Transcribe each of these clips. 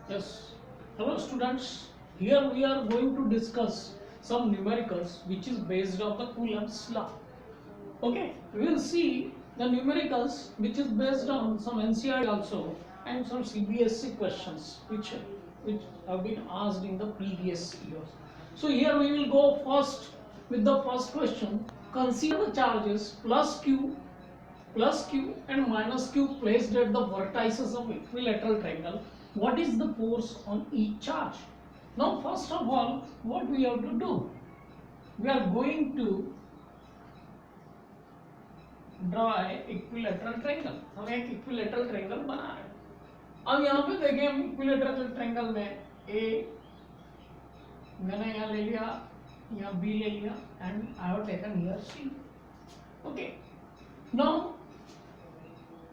Yes. Hello students. Here we are going to discuss some numericals which is based on the Coulomb's law. Okay. We will see the numericals which is based on some NCERT also and some CBSE questions which have been asked in the previous years. So here we will go first with the first question. Consider the charges plus q and minus q placed at the vertices of equilateral triangle. What is the force on each charge? Now first of all, what we have to do, we are going to draw equilateral triangle. हम एक equilateral triangle बना रहे हैं. अब यहाँ पे देखें हम equilateral triangle में A मैंने यहाँ ले लिया, यहाँ B ले लिया and I have taken here C. Okay. Now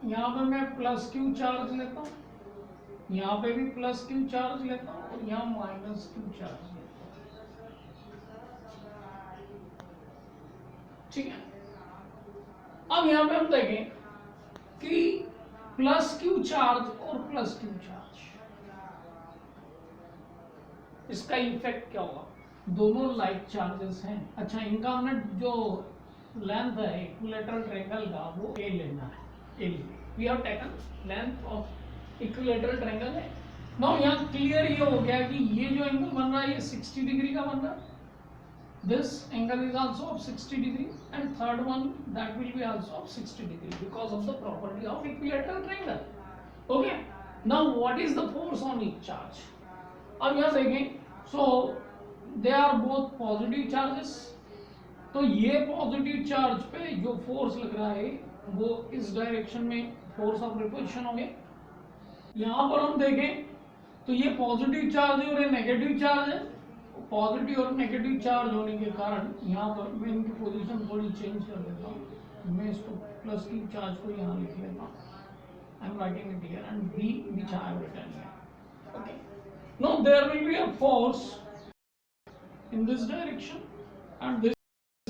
यहाँ पे मैं प्लस क्यू चार्ज लेता हूँ, यहाँ पे भी प्लस क्यू चार्ज लेता हूँ और यहाँ माइनस क्यू चार्ज लेता हूँ. ठीक है. अब यहाँ पे हम देखें कि प्लस क्यू चार्ज और प्लस क्यू चार्ज, इसका इफेक्ट क्या होगा? दोनों लाइक चार्जेस हैं. अच्छा, इनका हमने जो लेंथ है इक्विलेटरल ट्रायंगल का वो ए लेना है. We have taken length of equilateral triangle है. Now यहाँ क्लियर ये हो गया कि ये जो एंगल बन रहा है ये 60 डिग्री का बन रहा है. This angle is also of 60 degree and third one that will be also of 60 degree because of the property of equilateral triangle. Okay. Now what is the force on each charge? अब यहाँ देखें, so they are both positive charges. तो ये positive charge पे जो force लग रहा है वो इस डायरेक्शन में फोर्स ऑफ रिपल्शन हो गया. यहाँ पर हम देखें तो ये पॉजिटिव चार्ज है और ये नेगेटिव चार्ज है. पॉजिटिव और नेगेटिव चार्ज होने के कारण यहाँ पर मैं इनकी पोजीशन थोड़ी चेंज कर देता हूँ. मैं इसको प्लस की चार्ज को यहाँ लिख लेता हूँ. I am writing it here and B which I have written here. Okay. Now there will be a force in this direction and this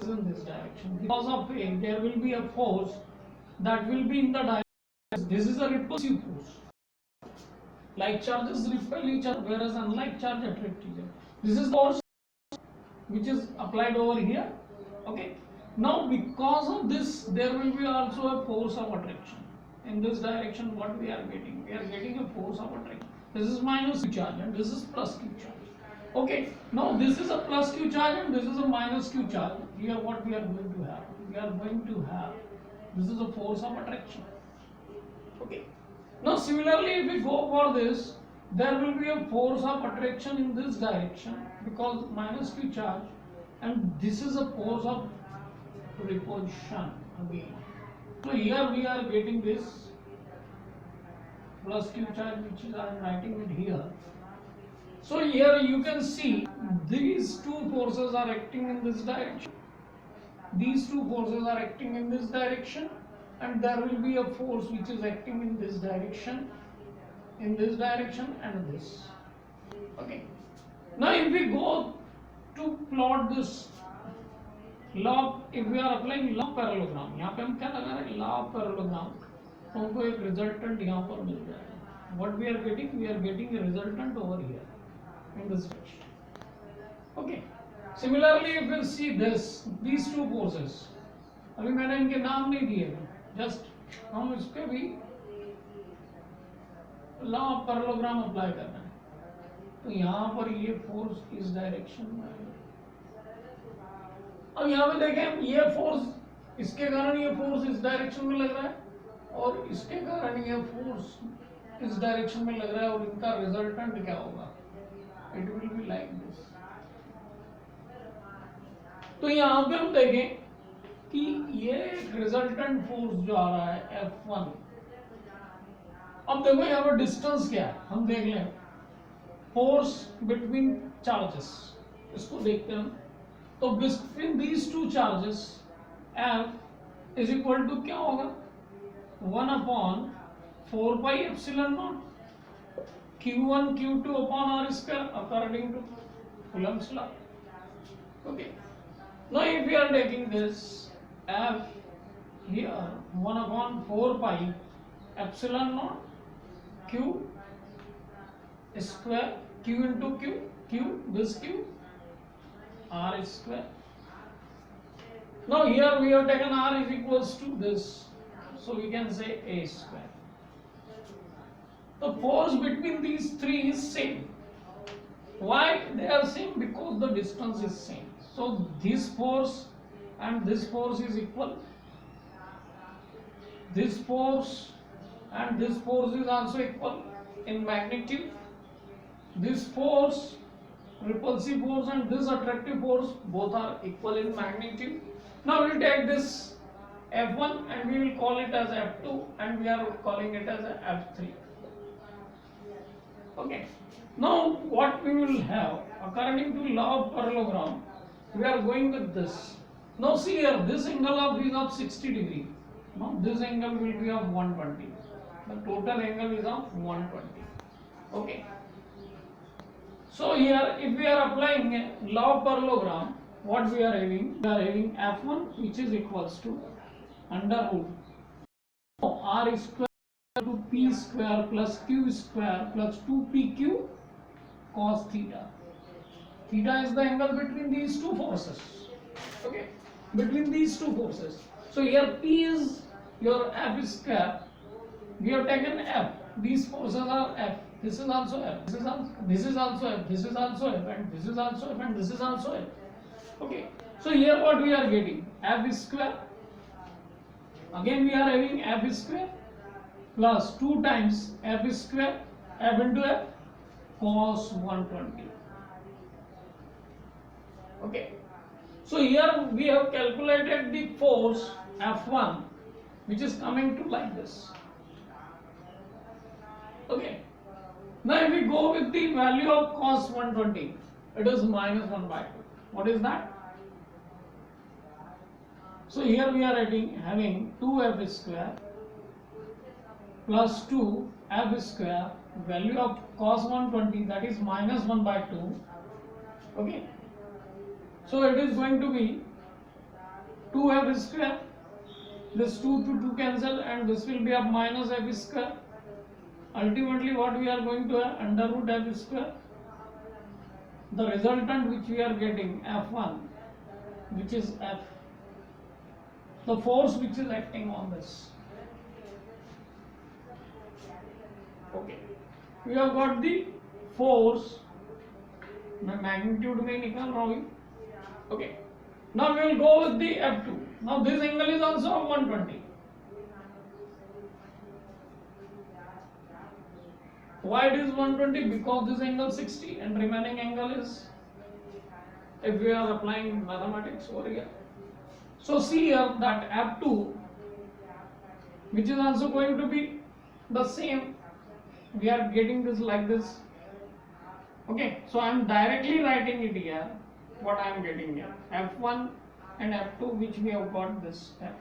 is in this direction. Because of A, there will be a force that will be in the direction. This is a repulsive force. Like charges repel each other, whereas unlike charge attract each other. This is force which is applied over here. Okay. Now because of this, there will be also a force of attraction. In this direction, what we are getting? We are getting a force of attraction. This is minus Q charge and this is plus Q charge. Okay, now this is a plus Q charge and this is a minus Q charge. Here what we are going to have? We are going to have, this is a force of attraction. Okay. Now similarly if we go for this, there will be a force of attraction in this direction because minus Q charge, and this is a force of repulsion again. So here we are getting this plus Q charge, which is I am writing it here. So here you can see these two forces are acting in this direction. These two forces are acting in this direction, and there will be a force which is acting in this direction, and this. Okay. Now if we go to plot this law, if we are applying law of parallelogram, यहाँ पे हम क्या लगा रहे हैं? Law of parallelogram. तो हमको एक resultant यहाँ पर मिल जाएगा. What we are getting? We are getting a resultant over here. In this direction. Okay. Similarly, if you see this, these two forces, अभी मैंने इनके नाम नहीं दिए, just हम इस पे भी लॉ ऑफ पैरेललोग्राम अप्लाई करना है. तो यहाँ पर ये फोर्स इस डायरेक्शन में है. अब यहाँ पे देखें ये फोर्स, इसके कारण ये फोर्स इस डायरेक्शन में लग रहा है और इसके कारण ये फोर्स इस डायरेक्शन में लग रहा है और इनका रिजल्टेंट क्या होगा? It will be like this. तो यहाँ पे हम देखें कि ये रिजल्टेंट फोर्स जो आ रहा है F1. अब देखो यहाँ पर डिस्टेंस क्या है, हम देख लें. फोर्स बिटवीन चार्जेस, इसको देखते हैं हम. तो between these two charges F is equal to क्या होगा? 1/4πε0 Q1 Q2 upon R square according to Coulomb's law. Okay. Now if we are taking this F here 1/4πε0 Q square q into q this q r square. Now here we have taken r is equals to this, so we can say a square. The force between these three is same. Why they are same? Because the distance is same. So this force and this force is equal. This force and this force is also equal in magnitude. This force, repulsive force, and this attractive force both are equal in magnitude. Now we will take this F1 and we will call it as F2 and we are calling it as F3. Okay. Now what we will have, according to law of parallelogram, we are going with this. Now see here, this angle of is of 60 degree. Now this angle will be of 120. The total angle is of 120. Okay. So here, if we are applying law of parallelogram, what we are having? We are having F1 which is equals to under root r square to p square plus q square plus 2pq cos theta. Theta is the angle between these two forces. Okay, between these two forces. So here p is your f square. We have taken f. These forces are f. This is also f. This is also f. This is also f. This is also f. And this is also f. And this is also f. Okay. So here what we are getting? F square. Again we are having f square plus 2 times f square f into f cos 120. Okay. So here we have calculated the force F1 which is coming to like this. Okay. Now if we go with the value of cos 120, it is minus 1 by 2. What is that? So here we are having 2f square plus 2 f square, value of cos 120, that is minus 1 by 2. Okay. So it is going to be 2f square, this 2 to 2 cancel and this will be of minus f square. Ultimately what we are going to have under root f square. The resultant which we are getting F1 which is F, the force which is acting on this. Okay, we have got the force, magnitude में निकाल रहा हूँ. Okay, now we will go with the F2. Now this angle is also of 120. Why it is 120? Because this angle 60 and remaining angle is, if we are applying mathematics over here. So see here that F2 which is also going to be the same, we are getting this like this. Okay, so I am directly writing it here, what I am getting here, F1 and F2 which we have got this F.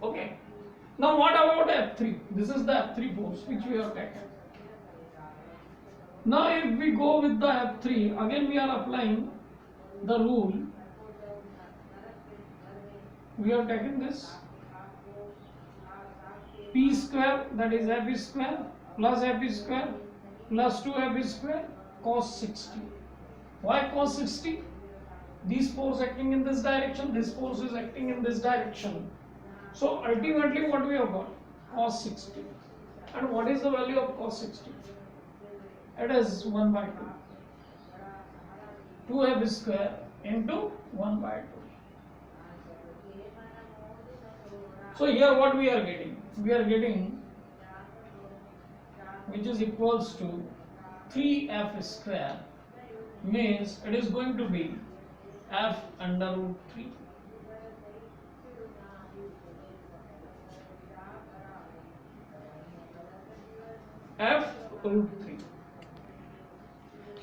Okay. Now what about F3? This is the F3 force which we have taken. Now if we go with the F3, again we are applying the rule. We have taken this p square, that is f square plus f square plus 2f square cos 60. Why cos 60? This force acting in this direction, this force is acting in this direction. So ultimately what we have got? Cos 60. And what is the value of cos 60? It is 1 by 2. 2f square into 1 by 2. So here what we are getting? We are getting which is equals to 3f square, means it is going to be f under root 3. F root 3.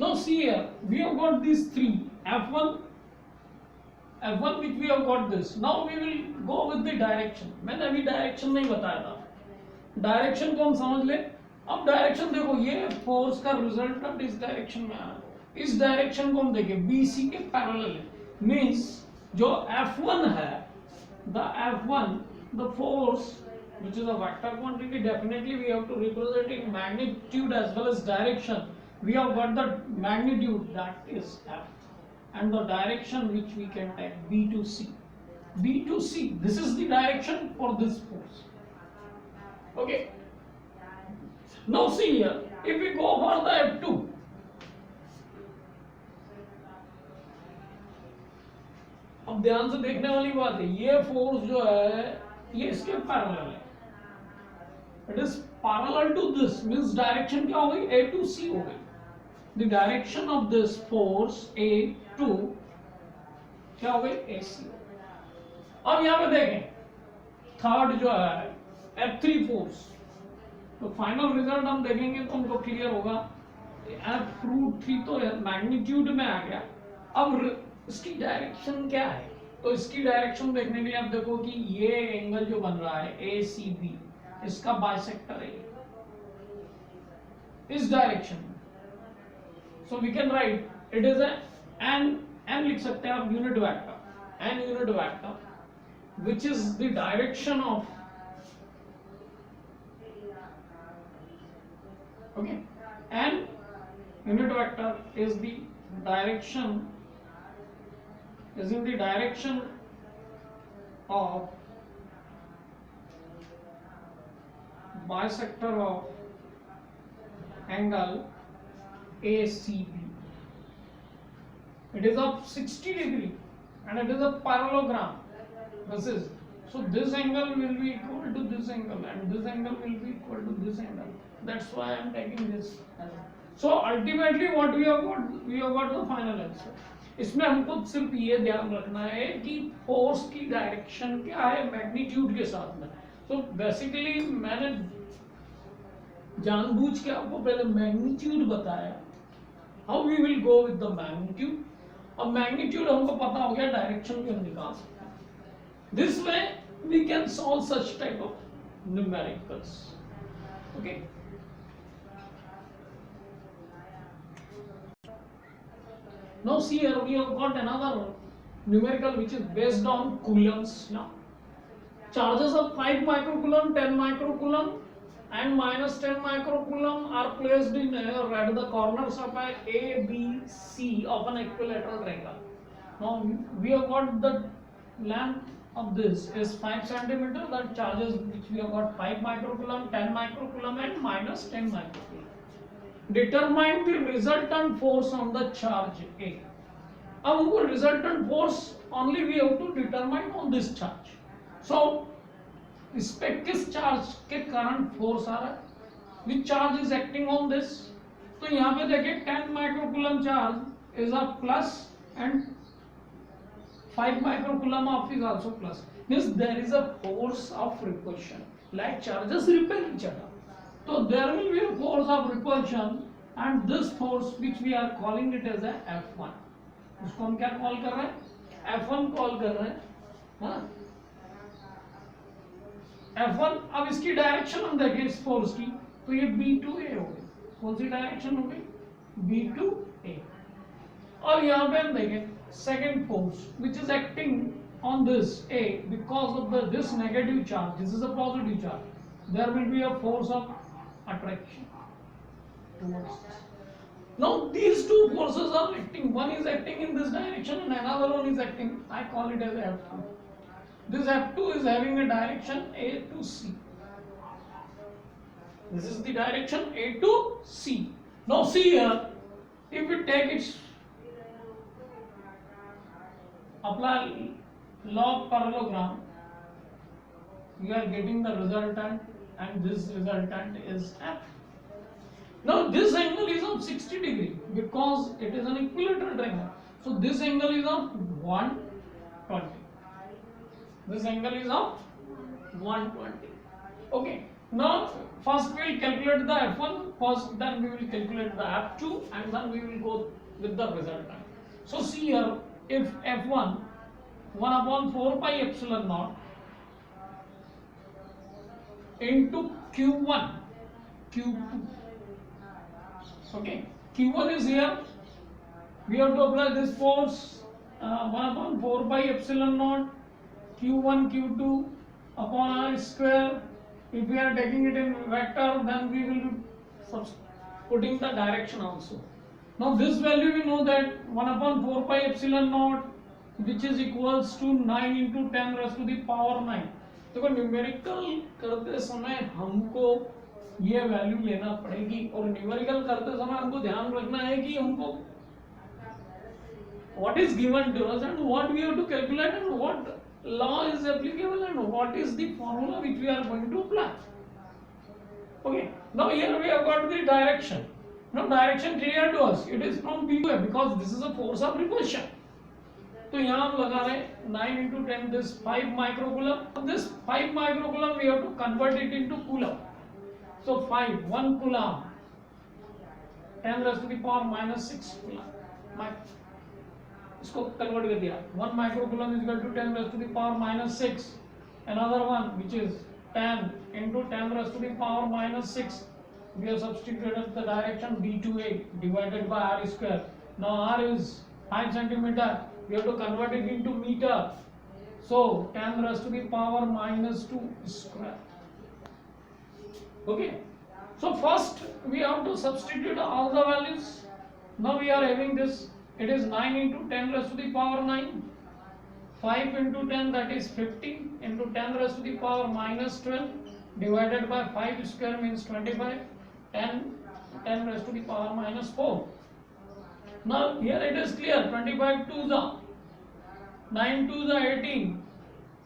Now see here, we have got these three, F1 which we have got this. Now we will go with the direction. मैंने अभी direction नहीं बताया था. Direction को हम समझ ले. अब डायरेक्शन देखो, ये फोर्स का रिजल्टेंट इस डायरेक्शन में आ रहा है. इस डायरेक्शन को हम देखें BC के पैरेलल है. मीन्स जो F1 है, the F1, the force which is a vector quantity, definitely we have to represent in magnitude as well as direction. We have got the magnitude, that is F, and the direction which we can take B to C. B to C, this is the direction for this force. Okay. Now see here, if we go for the F2, अब ध्यान से देखने वाली बात है, ये force जो है ये इसके पैरेलल है, it is parallel to this, means direction क्या हो गई, A to C हो गई. The direction of this force A to क्या हो गई, AC. अब यहां पे देखें थर्ड जो है F3 फोर्स, तो फाइनल रिजल्ट हम देखेंगे तो हमको क्लियर होगा. F√3 तो मैग्नीट्यूड में आ गया. अब इसकी डायरेक्शन क्या है, तो इसकी डायरेक्शन देखने के लिए आप देखो कि ये एंगल जो बन रहा है ACB, इसका बाइसेक्टर है इस डायरेक्शन में. So we can write it is n लिख सकते हैं आप unit vector, n unit vector which is the direction of, okay, n unit vector is the direction, is in the direction of bisector of angle ACB. It is of 60 degree and it is a parallelogram. This is, so this angle will be equal to this angle and this angle will be equal to this angle. That's why I am taking this. So ultimately what we have got the final answer. इसमें हमको सिर्फ ये ध्यान रखना है कि force की direction क्या है मैग्नीट्यूड के साथ में. सो बेसिकली मैंने जानबूझ के आपको पहले मैग्नीट्यूड बताया, how we will go with the magnitude. अब मैग्नीट्यूड हमको पता हो गया, डायरेक्शन भी हम निकाल सकते हैं. This way we can solve such type of numericals. Okay, now see here we have got another numerical which is based on coulombs. Now charges of 5 microcoulomb, 10 microcoulomb and minus 10 microcoulomb are placed in at the corners of A, B, C of an equilateral triangle. Now we have got the length of this is 5 centimeter, that charges which we have got 5 microcoulomb, 10 microcoulomb and minus 10 microcoulomb. Determine the resultant force on the charge A. अब हमको resultant force only we have to determine on this charge. So इस पे किस charge के कारण force आ रहा है, which charge is acting on this. तो यहाँ पे देखिए 10 microcoulomb charge is a plus and 5 microcoulomb of is also plus. Means there is a force of repulsion. Like charges repel each other. So there will be a force of repulsion and this force which we are calling it as a F1. उसको हम क्या call कर रहे हैं, F1 call कर रहे हैं. हाँ, F1. अब इसकी डायरेक्शन हम देखें इस फोर्स की, तो ये B to A हो गई. कौन सी डायरेक्शन हो गई, B to A. और यहाँ पे हम देखें second force which is acting on this A because of this negative charge. This is a positive charge. There will be a force of attraction towards this. Now these two forces are acting. One is acting in this direction and another one is acting. I call it as F2. This F2 is having a direction A to C. This is the direction A to C. Now see here, if we take its apply law of parallelogram, we are getting the resultant and this resultant is F. Now this angle is of 60 degree because it is an equilateral triangle. So this angle is of 120. This angle is of 120. Okay. Now first we will calculate the F1 first, then we will calculate the F2 and then we will go with the resultant. So see here, if F1 1/4 pi epsilon naught into Q1 Q2. Okay, Q1 is here. We have to apply this force 1/4 pi epsilon naught Q1 Q2 upon R square If we are taking it in vector, then we will be putting the direction also. Now this value we know that 1 upon 4 pi epsilon naught, which is equals to 9 into 10 raised to the power 9. देखो numerical करते समय हमको ये value लेना पड़ेगी, और numerical करते समय हमको ध्यान रखना है कि हमको what is given to us and what we have to calculate and what law is applicable and what is the formula which we are going to apply. Okay, now here we have got the direction. Now direction clear to us, it is from P to A because this is a force of repulsion. तो यहाँ हम लगा रहे हैं 9 into 10 this 5 microcoulomb. This 5 microcoulomb we have to convert it into coulomb. So 5 1 coulomb 10 raised to the power minus 6 coulomb. इसको convert कर दिया 1 microcoulomb is equal to 10 raised to the power minus 6. Another one which is 10 into 10 raised to the power minus 6. We have substituted the direction B to A divided by R square. Now R is 5 centimeter. We have to convert it into meter. So 10 raised to the power minus 2 square. Okay. So first we have to substitute all the values. Now we are having this. It is 9 into 10 raised to the power 9. 5 into 10, that is 50, into 10 raised to the power minus 12 divided by 5 square means 25. 10 raised to the power minus 4. Now here it is clear, 25 2s are 9 2s are 18,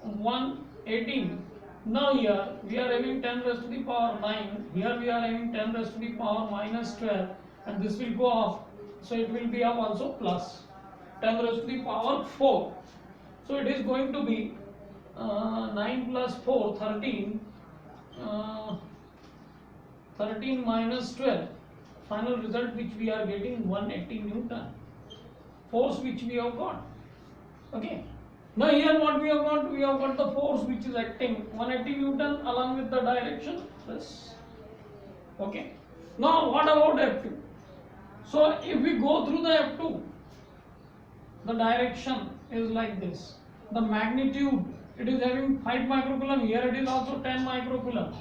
1 18. Now here we are having 10 raised to the power 9, here we are having 10 raised to the power minus 12, and this will go off, so it will be up also plus 10 raised to the power 4. So it is going to be 9 plus 4 13, 13 minus 12. Final result which we are getting 180 Newton force which we have got. Okay. Now here what we have got? We have got the force which is acting 180 Newton along with the direction this. Okay. Now what about F2? So if we go through the F2, the direction is like this. The magnitude, it is having 5 microcoulomb. Here it is also 10 microcoulomb.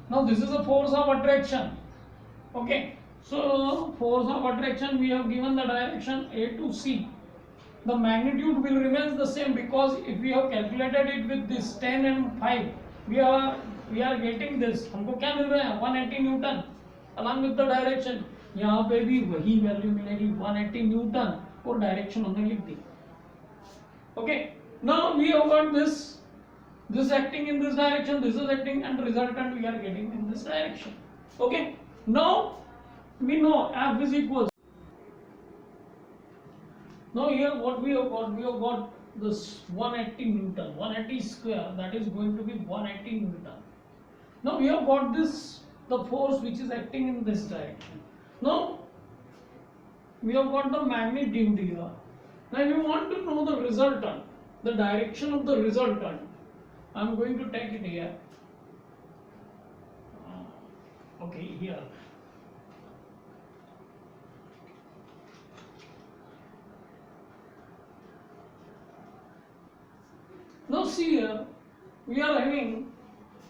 Now this is a force of attraction. Okay. So force of attraction, we have given the direction A to C. The magnitude will remain the same because if we have calculated it with this 10 and 5, we are getting this. हमको क्या मिल रहा है 180 Newton along with the direction. यहाँ पे भी वही value मिलेगी 180 Newton और डायरेक्शन हमने लिख दी. Okay. Now we have got this acting in this direction, this is acting, and resultant we are getting in this direction. Okay. Now we know F is equals. Now here what we have got this 180 Newton, 180 square, that is going to be 180 Newton. Now we have got this, the force which is acting in this direction. Now we have got the magnitude here. Now if you want to know the resultant, the direction of the resultant, I am going to take it here. Okay, here. Now see here, we are having,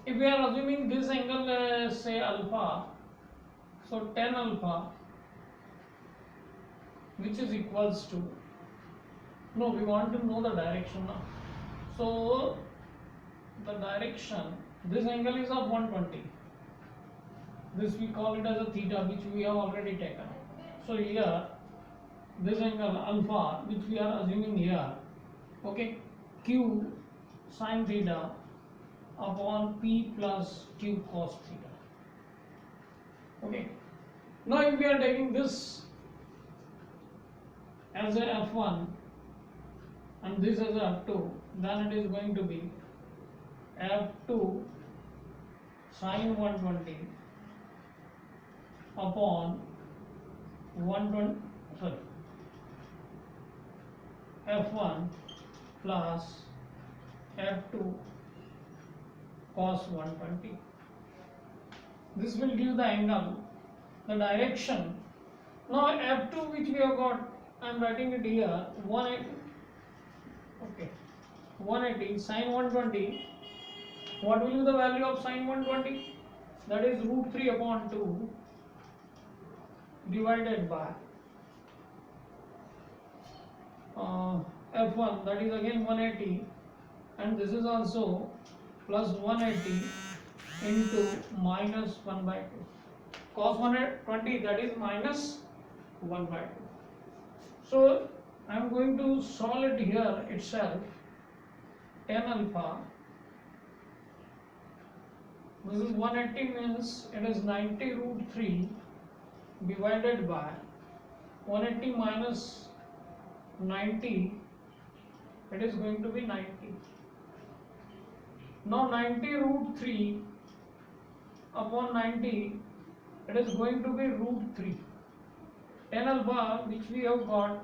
if we are assuming this angle say alpha, so 10 alpha, which is equals to, no, we want to know the direction now. So the direction, this angle is of 120. This we call it as a theta, which we have already taken. So here, this angle alpha, which we are assuming here, okay, Q sin theta upon P plus Q cos theta. Okay. Now if we are taking this as a F1 and this as a F2, then it is going to be F2 sin 120 upon 120, sorry, F1 plus F2 cos 120. This will give the angle, the direction. Now F2 which we have got, I am writing it here, 180, okay, 180 sin 120 What will be the value of sin 120? That is root 3 upon 2 divided by f1, that is again 180, and this is also plus 180 into minus 1 by 2. Cos 120, that is minus 1 by 2. So I am going to solve it here itself. Tan alpha, this is 180 means it is 90 root 3 divided by 180 minus 90, it is going to be 90. Now 90 root 3 upon 90, it is going to be root 3. Tan alpha, which we have got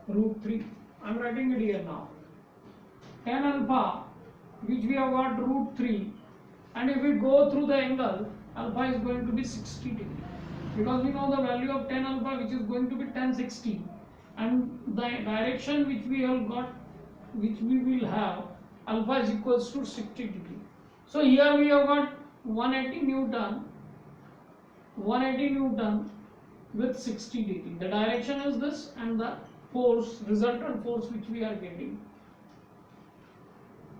root 3, I am writing it here now. Tan alpha, which we have got root 3, and if we go through the angle, alpha is going to be 60 degree, because we know the value of tan alpha, which is going to be tan 60, and the direction which we have got, which we will have, alpha is equals to 60 degree. So here we have got 180 Newton with 60 degree. The direction is this, and the force, resultant force which we are getting.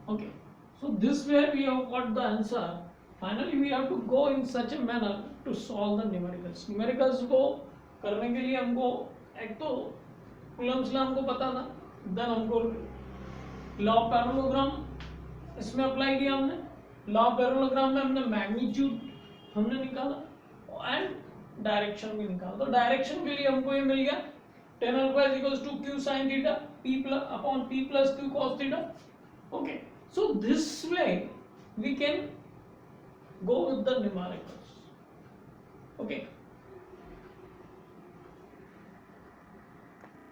Okay, so this way we have got the answer. Finally we have to go in such a manner to solve the numericals. Numericals को करने के लिए हमको एक तो Coulomb's law हमको पता था, देन हमको लॉ ऑफ पैरेललोग्राम इसमें अप्लाई किया हमने, लॉ ऑफ पैरेललोग्राम में हमने मैग्नीट्यूड हमने निकाला एंड डायरेक्शन भी निकाला. तो डायरेक्शन के लिए हमको ये मिल गया tan alpha is equals to q sin theta p plus upon p plus q cos theta. Okay, so this way we can go with the numericals. Okay.